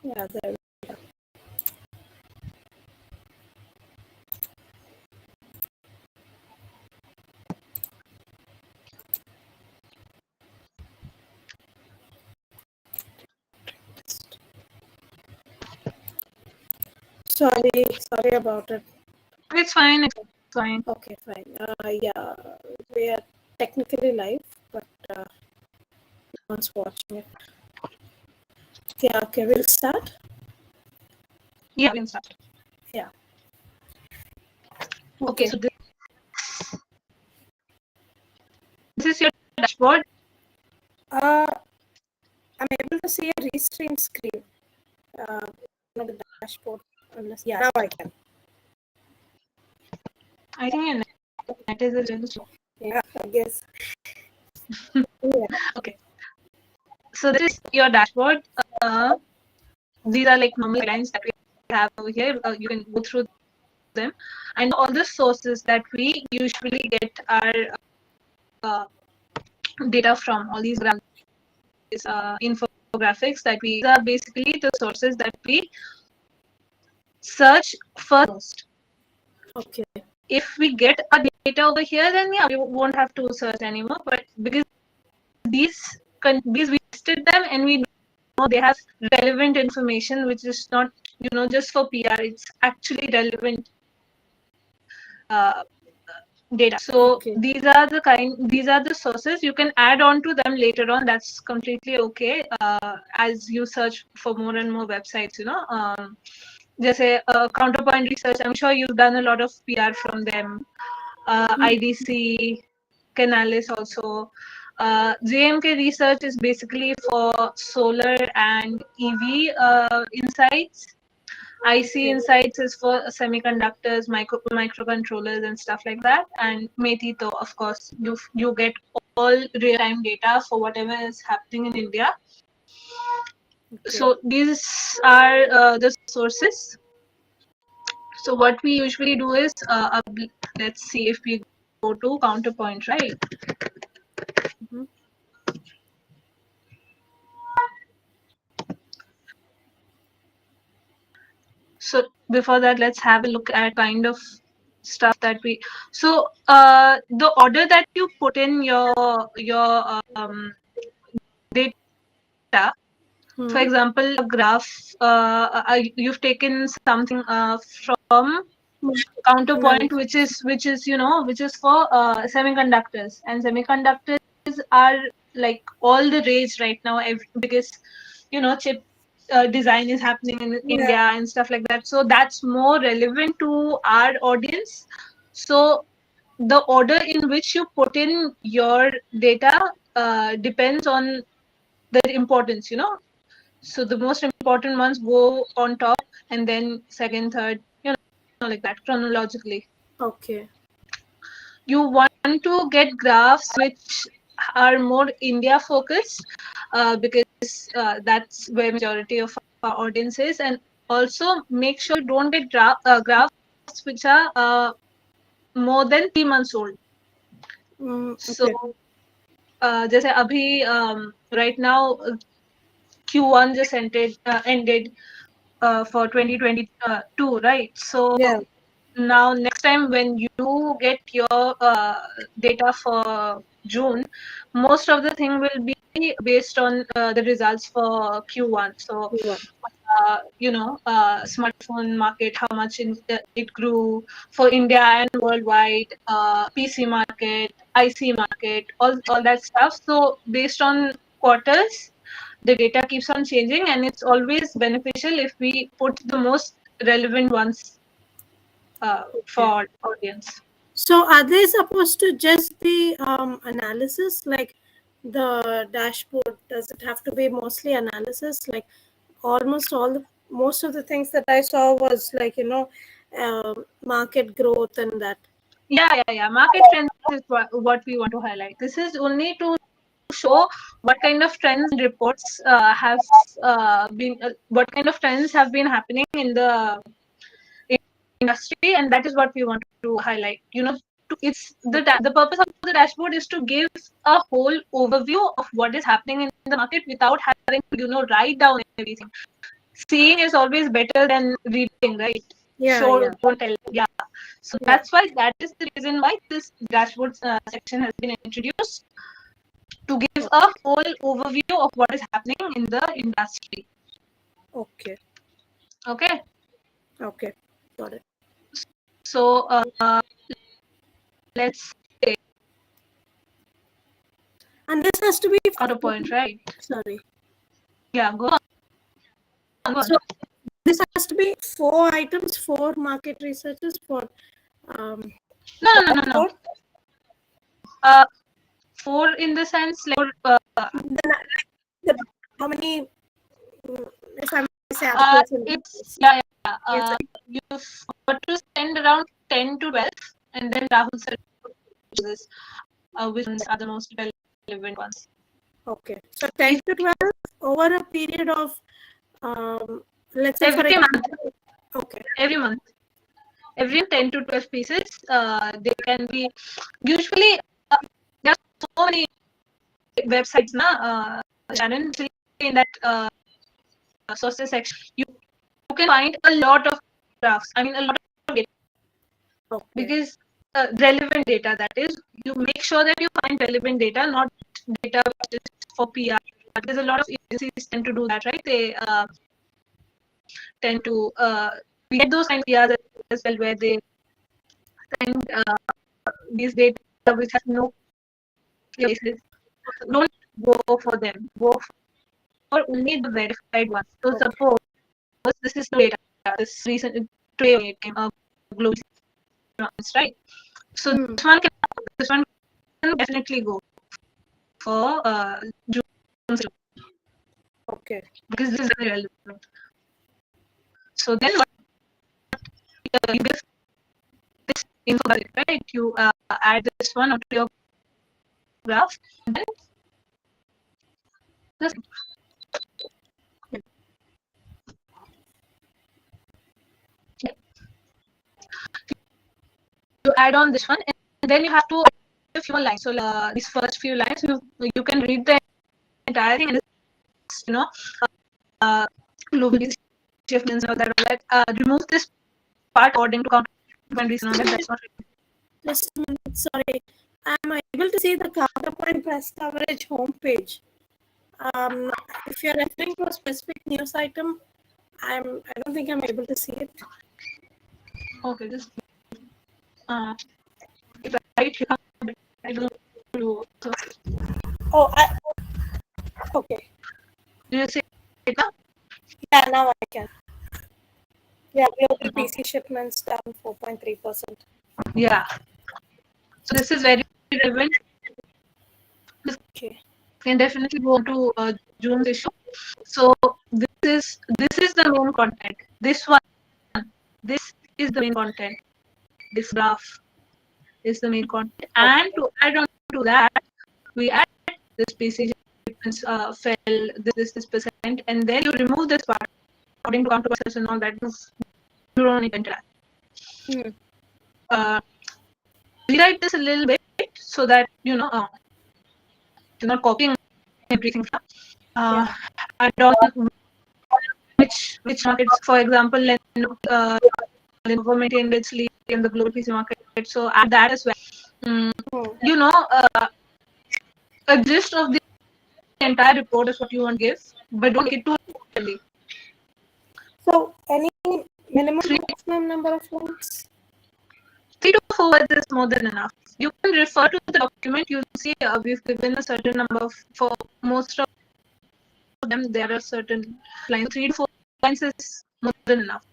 Yeah, there. Sorry about it. It's fine. It's fine. Okay, fine. Yeah, we are technically live, but no one's watching it. Yeah, okay, we'll start. Yeah, we can start. Yeah. Okay, so this is your dashboard. I'm able to see a restream screen. On the dashboard. Unless, yeah, now I can. I think your net is a little slow. Yeah, I guess. Yeah. Okay, so this is your dashboard. These are like normal guidelines that we have over here. You can go through them, and all the sources that we usually get our data from. All these infographics that we are basically the sources that we search first. Okay. If we get our data over here, then yeah, we won't have to search anymore. But because these we listed them and we know they have relevant information, which is not just for PR. It's actually relevant data. So Okay. these are the sources. You can add on to them later on. That's completely okay. As you search for more and more websites, just say Counterpoint Research. I'm sure you've done a lot of PR from them. IDC, Canalys also. JMK Research is basically for solar and EV insights. IC Insights is for semiconductors, microcontrollers, and stuff like that. And Metito, of course, you get all real-time data for whatever is happening in India. Okay. So these are the sources. So what we usually do is, let's see if we go to Counterpoint, right? Mhm. So before that, let's have a look at kind of stuff that we. So the order that you put in your data. For example, a graph. You've taken something from Counterpoint, which is for semiconductors, and semiconductors are like all the rage right now, because chip design is happening in India and stuff like that. So that's more relevant to our audience. So the order in which you put in your data depends on the importance. So the most important ones go on top, and then second, third, like that chronologically. Okay. You want to get graphs which are more India focused, because that's where majority of our audience is, and also make sure you don't get graphs which are more than 3 months old. So जैसे अभी right now Q1 just ended for 2022, right? So now next time when you get your data for June, most of the thing will be based on the results for Q1. So smartphone market, how much it grew for India and worldwide, PC market, IC market, all that stuff. So based on quarters, the data keeps on changing, and it's always beneficial if we put the most relevant ones for audience. So are they supposed to just be analysis, like the dashboard? Does it have to be mostly analysis? Like most of the things that I saw was like market growth and that. Yeah. Market trends is what we want to highlight. This is only to show what kind of trends and reports have been, what kind of trends have been happening in the industry, and that is what we want to highlight. It's the purpose of the dashboard is to give a whole overview of what is happening in the market without having to write down everything. seeing is always better than reading, right? Yeah, Show, yeah, don't tell. Yeah. So yeah. that's why, that is the reason why this dashboard section has been introduced, to give a whole overview of what is happening in the industry. Okay, Okay. okay, got it. So let's say And this has to be counterpoint, right? sorry. Yeah, go on. Go on. So this has to be 4 items, 4 market researches for um No. Uh, 4 in the sense like how many? If I'm say it's yeah. Yes, You've got to send around 10 to 12, and then Rahul said this, which ones are the most relevant ones. okay. So 10 to 12 over a period of let's say for Every month. example, okay. Every month. Every 10 to 12 pieces. They can be usually there are so many websites na Shannon, in that sources section you can find a lot of graphs. I mean a lot of data, Okay. because relevant data, that is, you make sure that you find relevant data, not data which is for PR. There's a lot of agencies tend to do that, right? They tend to we get those kind of PRs as well, where they send these data which has no places. Don't go for them. Go for only the verified ones. So suppose this is the data. This recent today it came up global, right? So this one can definitely go for June, Okay. because this is very relevant. So then what you give this info, right? You add this one onto your graph, and then this. You add on this one, and then you have to add a few more lines. So these first few lines, you can read the entire thing, and it's, global shipments or that. Remove this part according to counterpoint reason on that. That's not really. Just a minute, sorry. I'm able to see the counterpoint press coverage homepage. If you're referring to a specific news item, I don't think I'm able to see it. Okay, just if I write here, I don't know. Oh, okay. Do you see it now? Yeah, now I can. Yeah, global PC shipments down 4.3%. Yeah. So this is very relevant. Okay. Can definitely go to June's issue. So this is the main content. This is the main content. This graph is the main content, and to add on to that, we add this PC fell this percent, and then you remove this part according to counterparts and all that. You don't need to interact. Rewrite this a little bit so that you're not copying everything from. Add on which markets, for example, Lenovo maintained its lead in the global PC market. So add that as well. A gist of the entire report is what you want to give, but don't make it too early. So any maximum number of lines? 3 to 4 words is more than enough. You can refer to the document. You see, we've given a certain number for most of them. There are certain lines. 3 to 4 lines is more than enough.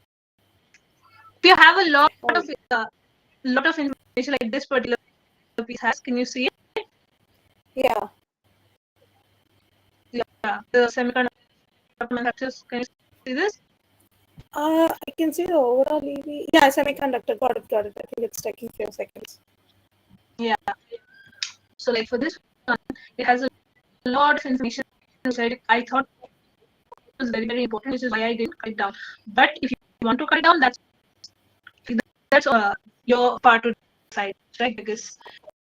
If you have a lot of information like this particular piece has, can you see it? Yeah. Yeah. The semiconductor manufacturers. Can you see this? I can see the overall EV. Yeah, semiconductor. Got it. I think it's taking a few seconds. Yeah. So like for this one, it has a lot of information inside. I thought it was very, very important, which is why I didn't cut it down. But if you want to cut it down, that's your part to decide, right? Because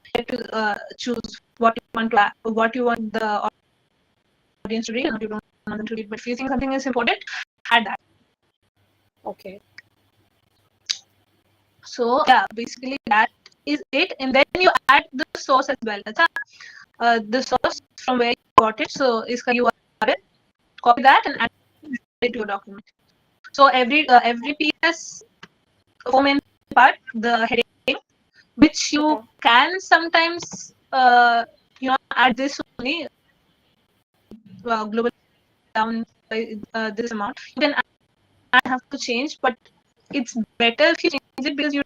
you have to choose what you want the audience to read and what you don't want them to read. But if you think something is important, add Okay. So yeah, basically that is it, and then you add the source as well. That's the source from where you got it. So is URL, copy that and add it to your document. So every PS form in part the heading, which you can sometimes add this only global down by this amount. You can have to change, but it's better if you change it because you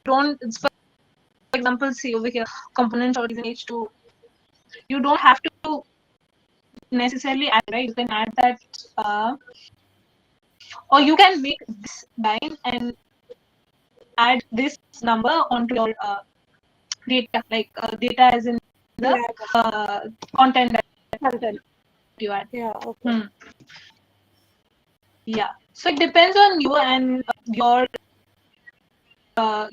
don't. For example, see over here, component or in H2, you don't have to necessarily add, right? You can add that, or you can make this line and add this number onto your data, like data as in the content that you add. Yeah. Okay. Yeah. So it depends on you and your, how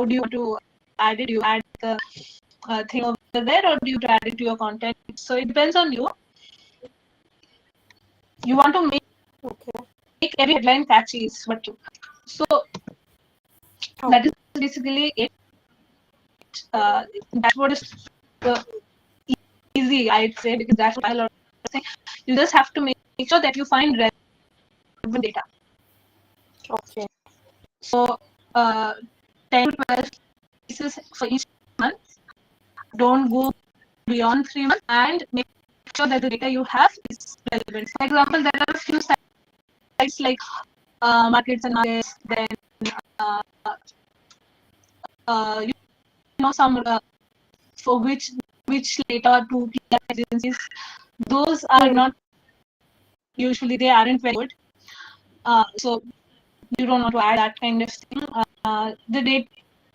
do you want to add it? Do you add the thing over there, or do you add it to your content? So it depends on you. You want to make every headline catchy is what you. So that is basically it. Dashboard is easy, I'd say, because that's what a lot of things. You just have to make sure that you find relevant data. Okay. So 10 to 12 pieces for each month. Don't go beyond 3 months, and make sure that the data you have is relevant. For example, there are a few sites like markets and markets, then some for which data to PR agencies. Those are not usually, they aren't very good. So you don't want to add that kind of thing.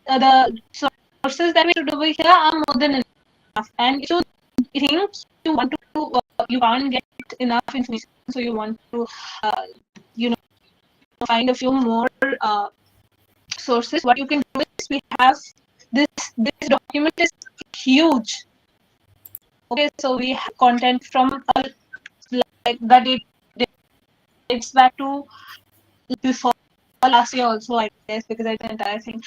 The sources that we should over here are more than enough. And if you think you want to, you can't get enough information, so you want to, find a few more sources. What you can do is, we have this document is huge. Okay, so we have content from like that it dates back to before last year also, I guess, because I did the entire thing.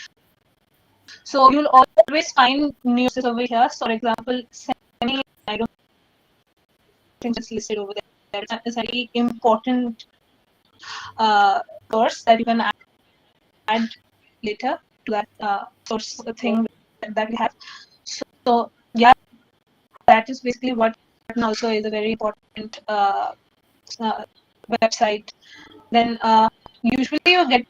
So you'll always find news over here. So for example, semi, I don't think it's listed over there. It's a very important course that you can add later to that source thing that we have. So yeah, that is basically what also is a very important website. Then usually you get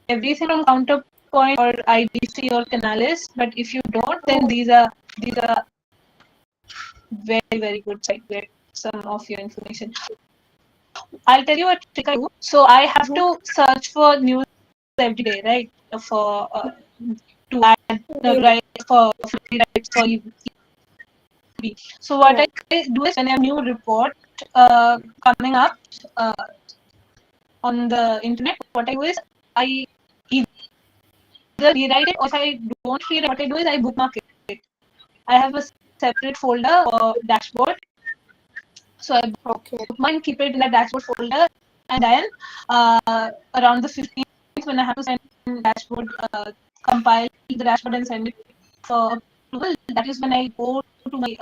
everything from Counterpoint or IDC or Canalys, but if you don't, then these are very, very good site where some of your information. I'll tell you what trick I do. So I have to search for news every day, right? For to add right for rights for EB. So what I do is, when a new report coming up on the internet, what I do is I either rewrite it, or if I don't rewrite, what I do is I bookmark it. I have a separate folder or dashboard. So I bookmark, keep it in the dashboard folder, and then around the 15th, when I have to send dashboard, compile the dashboard and send it for approval, that is when I go to my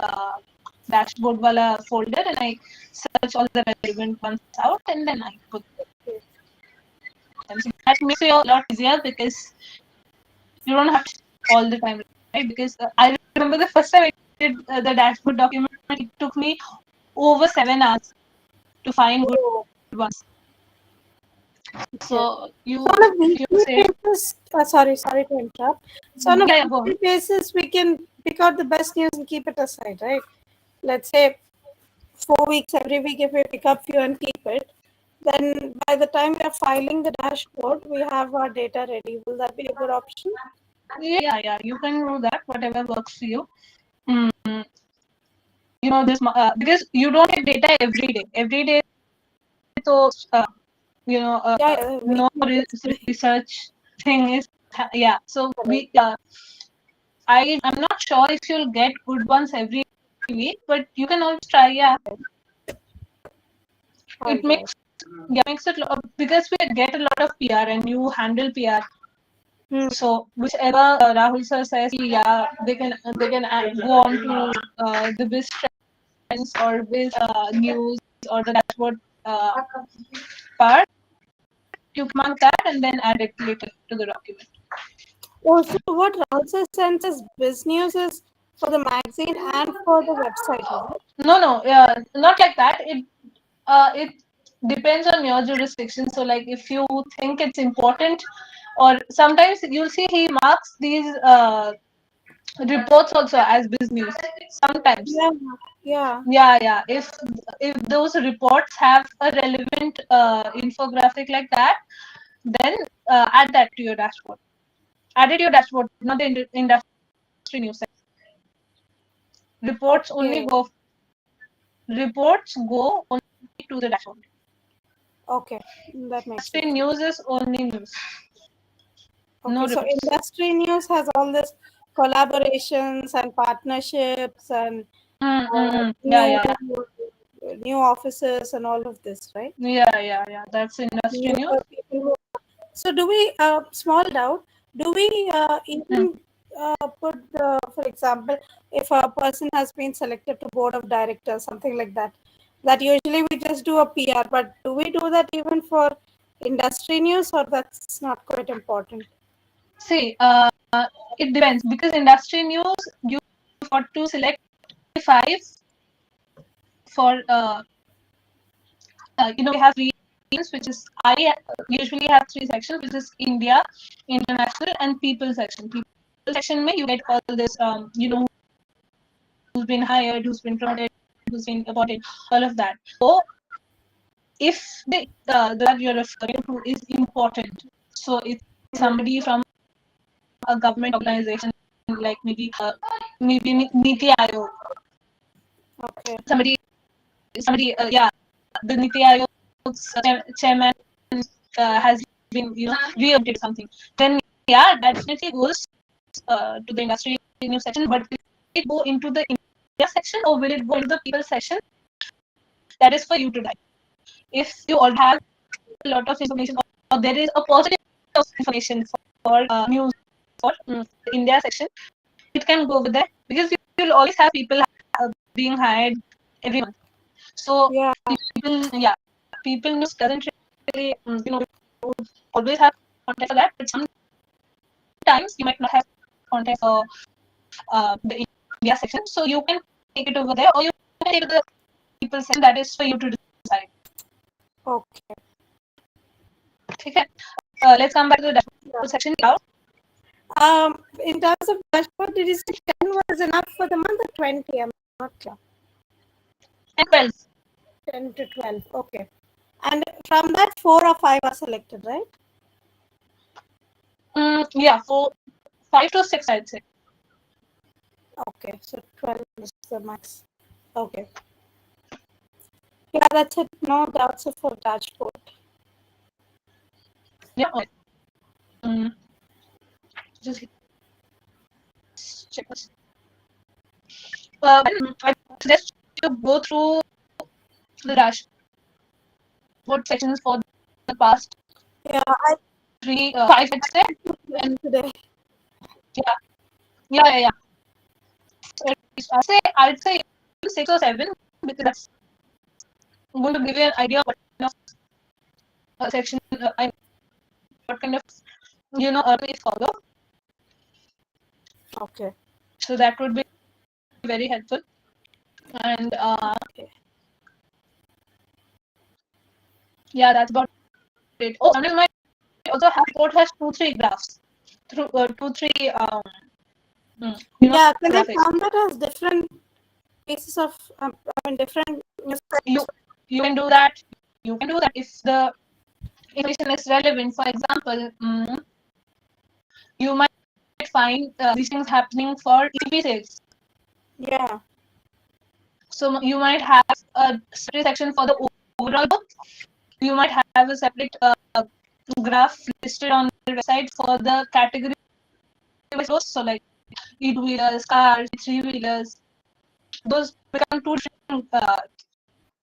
dashboard wala folder and I search all the relevant ones out, and then I put them. So that makes it a lot easier, because you don't have to all the time, right? Because I remember the first time I did the dashboard document, it took me over 7 hours to find good ones. So you, so on a weekly basis, sorry to interrupt. So on a weekly basis, we can pick out the best news and keep it aside, right? Let's say 4 weeks, every week, if we pick up few and keep it, then by the time we are filing the dashboard, we have our data ready. Will that be a good option? Yeah, you can do that, whatever works for you. This because you don't get data every day. Every day, so no research thing is So we I'm not sure if you'll get good ones every week, but you can always try. Yeah, it makes makes it because we get a lot of PR and you handle PR. So whichever Rahul sir says, yeah, they can go on to the biz trends or biz news or the dashboard part. You mark that and then add it later to the document. Also, what Rahul sends as biz news is for the magazine and for the website, is it? No, not like that. It depends on your jurisdiction. So, like, if you think it's important, or sometimes you'll see he marks these reports also as biz news. Sometimes, Yeah. yeah. If those reports have a relevant infographic like that, then add that to your dashboard. Add it to your dashboard, not the industry news section. Reports Okay. reports go only to the dashboard. Okay, that makes Industry sense. news is only news. No Okay, so reports. industry news has all this collaborations and partnerships and new Yeah. new offices and all of this, right? Yeah. That's industry New news. people who. So do we? Small doubt. Do we Hmm. even put the, for example, if a person has been selected to board of directors, something like that, that usually we just do a PR, but do we do that even for industry news, or that's not quite important? See, it depends because industry news you got to select five for we have three sections, which is I usually have three sections, which is India, international, and people section. People section may you get all this who's been hired, who's been promoted, who's been appointed, all of that. So if that you're referring to is important, so it's somebody from a government organization like maybe Niti Aayog, Okay. somebody yeah, the Niti Aayog's chairman has been reappointed something, then yeah, that definitely goes to the industry news section. But will it go into the India section or will it go into the people section? That is for you to decide. If you already have a lot of information or there is a positive information for news for the India section, it can go over there because you will always have people being hired every month. So Yeah. people news doesn't really always have content for that, but sometimes you might not have content for the India section, so you can take it over there, or you can take it to the people section. That is for you to decide. Okay. Okay. Let's come back to the dashboard section now. In terms of dashboard, did you say 10 was enough for the month or 20? I'm not clear. And 12. 10 to 12. Okay. And from that, 4 or 5 are selected, right? Yeah, for 5 to 6, I'd say. Okay. So 12 is the max. Okay. Yeah, that's it. No doubts for dashboard. Yeah. Okay. Just check this. I suggest you go through the dashboard sections for the past Yeah, I 5, I'd say. And today. yeah. So I'd say 6 or 7 because that's going to give you an idea of what kind of section, what kind of we follow. Okay. So that would be very helpful. And Okay. yeah, that's about it. Oh, sometimes my also have report has 2-3 graphs, through 2-3 Yeah, can I graphics. found that as different pieces of, different. You can do that. You can do that if the information is relevant. For example, you might find these things happening for EV sales. Yeah. So you might have a separate section for the overall book. You might have a separate graph listed on the website for the category. So like e-2-wheelers, cars, three-wheelers, those become two different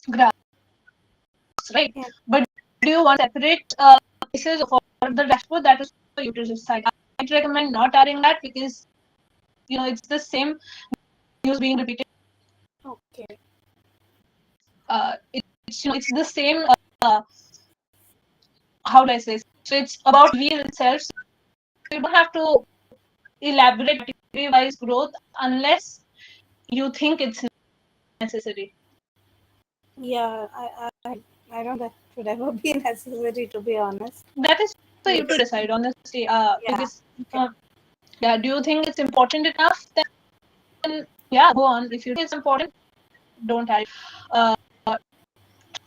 graphs. right? Yeah. But do you want separate places for the dashboard? That is for you to decide. I might recommend not adding that because it's the same news being repeated. Okay. It's the same. How do I say? So it's about wheel itself. So you don't have to elaborate category-wise growth unless you think it's necessary. Yeah, I don't think that would ever be necessary, to be honest. That is for you to Yes. decide, honestly. Yeah. Because Okay. yeah, do you think it's important enough? Then yeah, go on. If you think it's important, don't add it. Uh,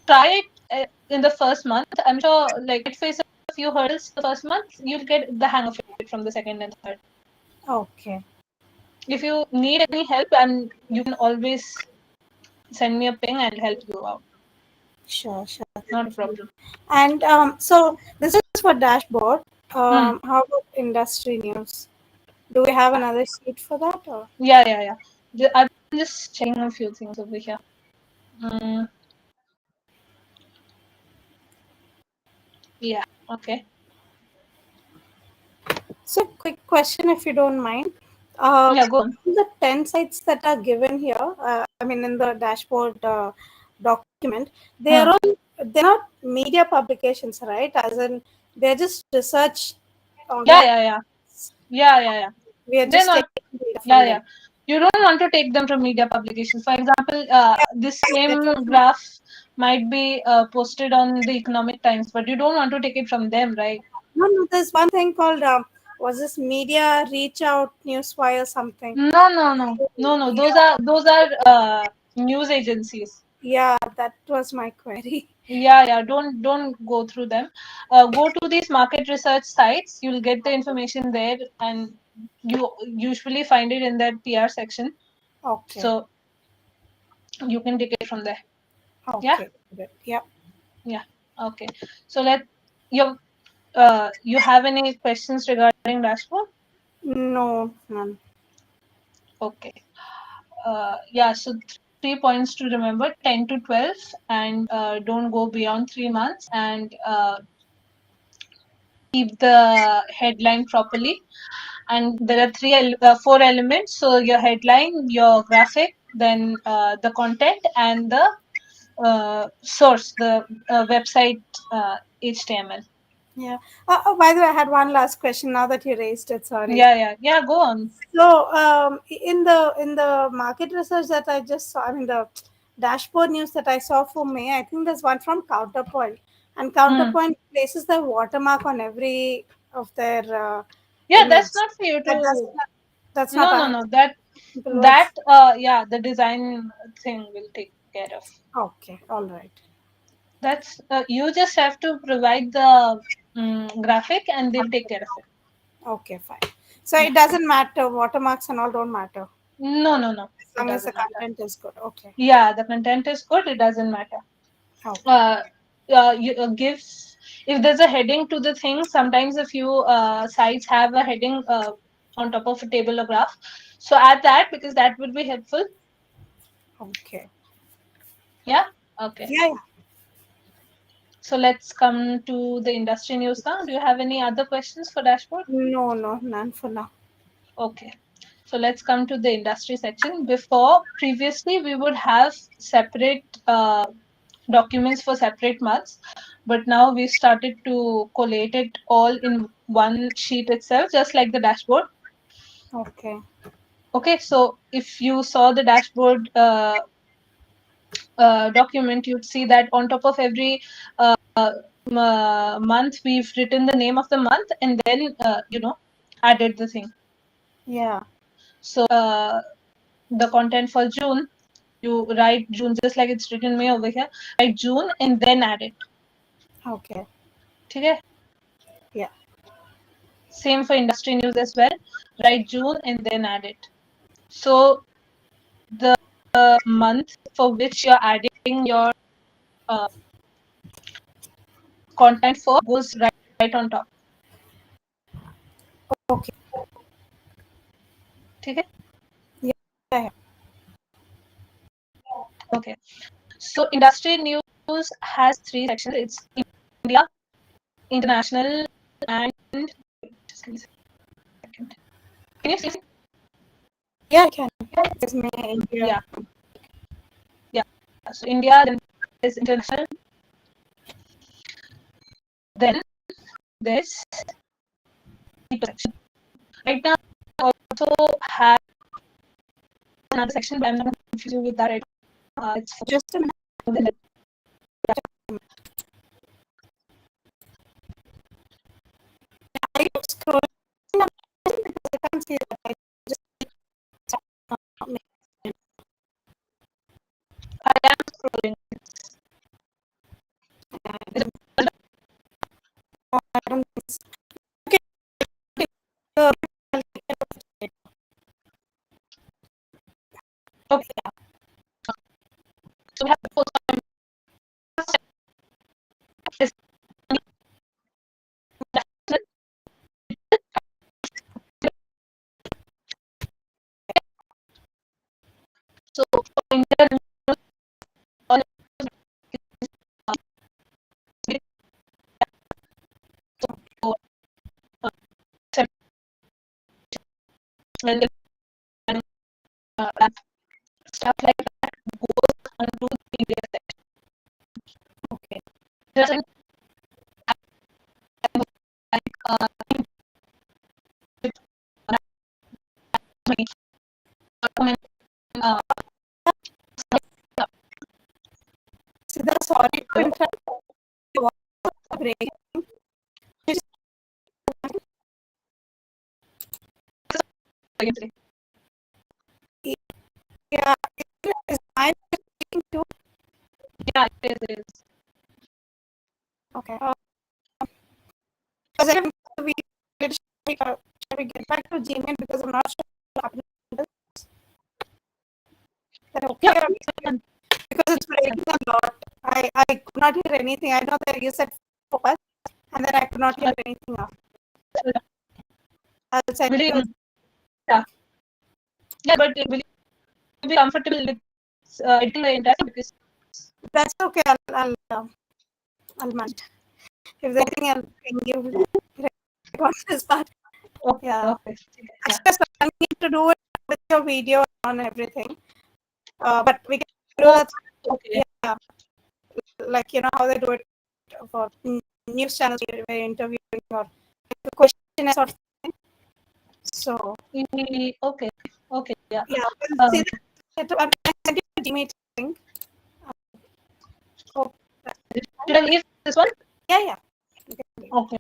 Try it in the first month. I'm sure, like, it face a few hurdles the first month. You'll get the hang of it from the second and third. Okay. If you need any help, and you can always send me a ping. I'll help you out. Sure, sure. Not a problem. And so this is for dashboard. Hmm. How about industry news? Do we have another sheet for that? Or? Yeah. I'm just checking a few things over here. Mm, yeah. Okay. So, quick question, if you don't mind. Yeah. Go on. The 10 sites that are given here, I mean, in the dashboard document, they Hmm. are all, they're not media publications, right? As in, they're just research Yeah. organizations. Yeah. Yeah. Yeah. Yeah. Yeah. We are They're just not. taking data Yeah. from Yeah. them. You don't want to take them from media publications. For example, this That same was graph might be posted on the Economic Times, but you don't want to take it from them, right? no. There's one thing called was this media reach out newswire something? No. Those are news agencies. Yeah, that was my query. Yeah. Don't go through them. Go to these market research sites. You'll get the information there, and you usually find it in their PR section. Okay. So you can take it from there. Yeah. Okay. Good. Yep. Yeah. Okay. So you have any questions regarding dashboard? No, none. Okay. Yeah. So 3 points to remember: 10 to 12, and don't go beyond 3 months, and keep the headline properly. And there are four elements. So your headline, your graphic, then the content, and the source, the website HTML. Yeah. By the way, I had one last question now that you raised it. Sorry. Yeah. Go on. So, in the market research that I just saw, I mean the dashboard news that I saw for May, I think there's one from Counterpoint, and Hmm. Counterpoint places the watermark on every of their Yeah, image. that's not for you That does to. not, that's not No. simple words. Yeah, the design thing will take care of. Okay, all right. That's you just have to provide the graphic, and they'll take care of it. Okay, fine. So Yeah. it doesn't matter. Watermarks and all don't matter No. as It long as the doesn't matter. content is good. Okay. Yeah, the content is good. It doesn't matter. Okay. Uh, you give if there's a heading to the thing. Sometimes a few sites have a heading on top of a table or graph. So add that because that will be helpful. Okay. Yeah. Okay. Yeah. So let's come to the industry news now. Do you have any other questions for dashboard? No, none for now. Okay. So let's come to the industry section. Previously, we would have separate documents for separate months, but now we started to collate it all in one sheet itself, just like the dashboard. Okay. Okay, so if you saw the dashboard document, you'd see that on top of every month, we've written the name of the month and then, added the thing. Yeah. So the content for June, you write June just like it's written me over here, write June and then add it. Okay. Okay. Yeah. Same for industry news as well. Write June and then add it. So the month for which you're adding your uh, content for goes right on top. Okay. Okay. Yeah. Okay. So industry news news has 3 sections. It's India, international, and just give me a second. Can you see? Yeah, I can. It's me, India. Yeah. So India, then there's international, then there's people section. Right now, I also have another section, but I'm not going to confuse you with that right now. It's for Just a minute. I scroll because I can't see that. I just I am scrolling. I don't okay. Uh, Okay. So we have the first one. Is so for India, all so, well, stuff like that goes onto the India section. okay. There's like uh, So that's sorry to interrupt. Break. Yeah, is mine speaking too? yeah, it is. Okay. Because we shall we get back to Gmail because I'm not sure what happened. Is that okay? Yeah, Because it's breaking a lot. I could not hear anything. I know that you said focus, and then I could not hear anything after. I'll send really, you. yeah, but will you be comfortable with editing the entire because That's okay. I'll manage. If there's anything, I'll bring you on this part. okay, Yeah. okay. Actually, I need to do it with your video on everything. But we can do that. Okay. Yeah. Like, you know, how they do it for news channels where we're interviewing or the question or something. So, Okay, okay, yeah. yeah. We'll see that. I'm send you a Gmail link. Oh, Should I leave this one? yeah, yeah. Okay.